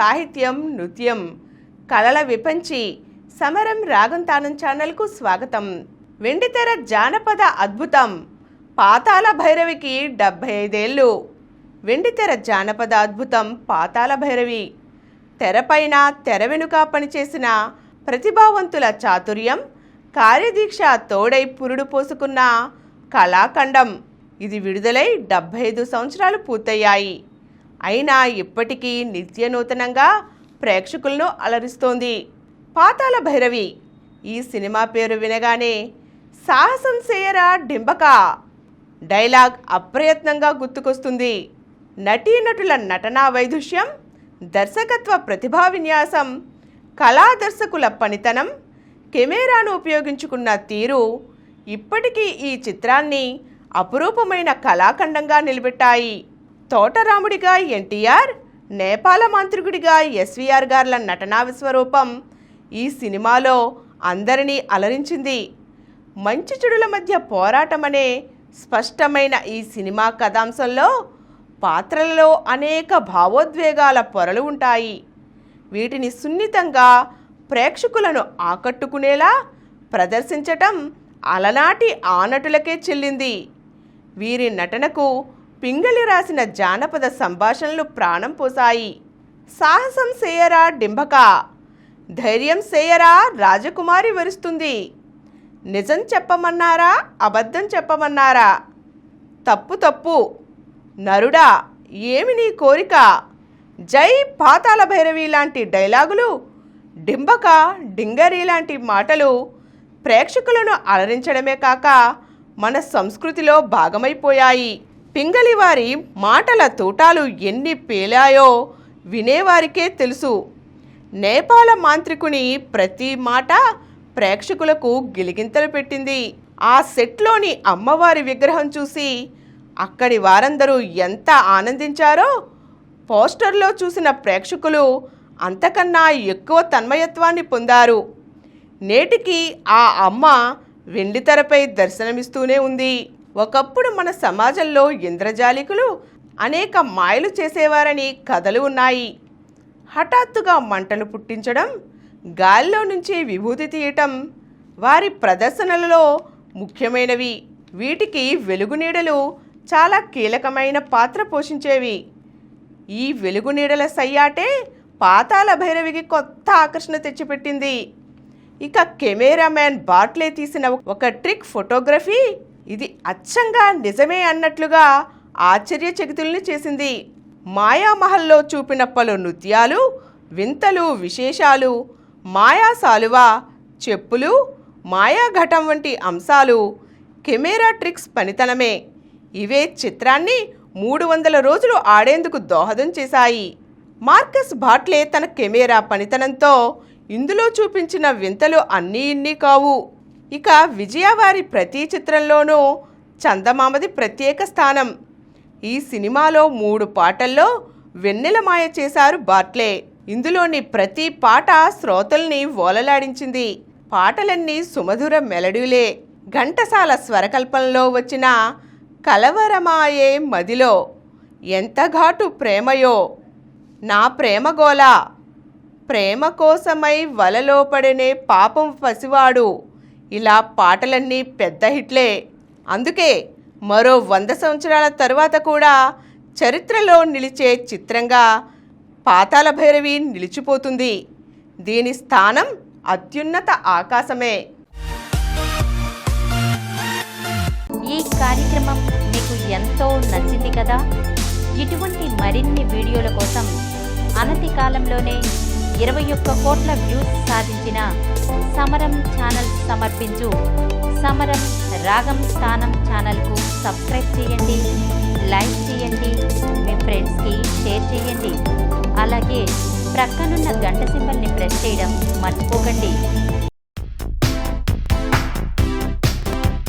సాహిత్యం, నృత్యం, కళల విపంచి సమరం రాగం తానం ఛానల్కు స్వాగతం. వెండితెర జానపద అద్భుతం పాతాళ భైరవికి 75 ఏళ్ళు. వెండితెర జానపద అద్భుతం పాతాళ భైరవి తెరపైన తెర వెనుక పనిచేసిన ప్రతిభావంతుల చాతుర్యం, కార్యదీక్ష తోడై పురుడు పోసుకున్న కళాఖండం. ఇది విడుదలై 75 సంవత్సరాలు పూర్తయ్యాయి. అయినా ఇప్పటికీ నిత్య నూతనంగా ప్రేక్షకులను అలరిస్తోంది. పాతాళ భైరవి ఈ సినిమా పేరు వినగానే సాహసం చేయరా డింబక డైలాగ్ అప్రయత్నంగా గుర్తుకొస్తుంది. నటీనటుల నటనా వైదుష్యం, దర్శకత్వ ప్రతిభా విన్యాసం, కళా దర్శకుల పనితనం, కెమెరాను ఉపయోగించుకున్న తీరు ఇప్పటికీ ఈ చిత్రాన్ని అపురూపమైన కళాఖండంగా నిలబెట్టాయి. తోటరాముడిగా ఎన్టీఆర్, నేపాల మాంత్రికుడిగా ఎస్వీఆర్ గార్ల నటనా విశ్వరూపం ఈ సినిమాలో అందరినీ అలరించింది. మంచి చెడుల మధ్య పోరాటం అనే స్పష్టమైన ఈ సినిమా కథాంశంలో పాత్రలలో అనేక భావోద్వేగాల పొరలు ఉంటాయి. వీటిని సున్నితంగా ప్రేక్షకులను ఆకట్టుకునేలా ప్రదర్శించటం అలనాటి ఆనటులకే చెల్లింది. వీరి నటనకు పింగళి రాసిన జానపద సంభాషణలు ప్రాణం పోసాయి. సాహసం చేయరా డింబక, ధైర్యం చేయరా రాజకుమారి వరుస్తుంది, నిజం చెప్పమన్నారా అబద్ధం చెప్పమన్నారా, తప్పు తప్పు, నరుడా ఏమి నీ కోరిక, జై పాతాళ భైరవి లాంటి డైలాగులు, డింబక డింగరి లాంటి మాటలు ప్రేక్షకులను అలరించడమే కాక మన సంస్కృతిలో భాగమైపోయాయి. పింగళి వారి మాటల తూటాలు ఎన్ని పేలాయో వినేవారికే తెలుసు. నేపాల మాంత్రికుని ప్రతి మాట ప్రేక్షకులకు గిలిగింతలు పెట్టింది. ఆ సెట్లోని అమ్మవారి విగ్రహం చూసి అక్కడి వారందరూ ఎంత ఆనందించారో పోస్టర్లో చూసిన ప్రేక్షకులు అంతకన్నా ఎక్కువ తన్మయత్వాన్ని పొందారు. నేటికి ఆ అమ్మ వెండితెరపై దర్శనమిస్తూనే ఉంది. ఒకప్పుడు మన సమాజంలో ఇంద్రజాలికులు అనేక మాయలు చేసేవారని కథలు ఉన్నాయి. హఠాత్తుగా మంటలు పుట్టించడం, గాలిలో నుంచి విభూతి తీయటం వారి ప్రదర్శనలలో ముఖ్యమైనవి. వీటికి వెలుగునీడలు చాలా కీలకమైన పాత్ర పోషించేవి. ఈ వెలుగునీడల సయ్యాటే పాతాళ భైరవికి కొత్త ఆకర్షణ తెచ్చిపెట్టింది. ఇక కెమెరామ్యాన్ బాట్లే తీసిన ఒక ట్రిక్ ఫోటోగ్రఫీ ఇది అచ్చంగా నిజమే అన్నట్లుగా ఆశ్చర్యచకితుల్ని చేసింది. మాయామహల్లో చూపిన పలు నృత్యాలు, వింతలు, విశేషాలు, మాయా సాలువ, చెప్పులు, మాయాఘటం వంటి అంశాలు కెమెరా ట్రిక్స్ పనితనమే. ఇవే చిత్రాన్ని 300 రోజులు ఆడేందుకు దోహదం చేశాయి. మార్కస్ బాట్లే తన కెమెరా పనితనంతో ఇందులో చూపించిన వింతలు అన్నీ ఇన్ని కావు. ఇక విజయ వారి ప్రతి చిత్రంలోనూ చందమామది ప్రత్యేక స్థానం. ఈ సినిమాలో 3 పాటల్లో వెన్నెల మాయ చేశారు బాట్లే. ఇందులోని ప్రతి పాట శ్రోతల్ని ఓలలాడించింది. పాటలన్నీ సుమధుర మెలడీలే. ఘంటసాల స్వరకల్పనలో వచ్చిన కలవరమాయే మదిలో, ఎంత ఘాటు ప్రేమయో, నా ప్రేమగోల, ప్రేమ కోసమై వలలో పడనే పాపం పసివాడు, ఇలా పాటలన్నీ పెద్ద హిట్లే. అందుకే మరో 100 సంవత్సరాల తరువాత కూడా చరిత్రలో నిలిచే చిత్రంగా పాతాళ భైరవి నిలిచిపోతుంది. దీని స్థానం అత్యున్నత ఆకాశమే. ఈ కార్యక్రమం మీకు ఎంతో నచ్చింది కదా. ఇటువంటి మరిన్ని వీడియోల కోసం అనతి కాలంలోనే 21 కోట్ల వ్యూస్ సాధించిన సమరం ఛానల్ సమర్పించు సమరం రాగం స్థానం ఛానల్కు సబ్స్క్రైబ్ చేయండి, లైక్ చేయండి, మీ ఫ్రెండ్స్కి షేర్ చేయండి. అలాగే ప్రక్కనున్న గంట సింబల్ని ప్రెస్ చేయడం మర్చిపోకండి.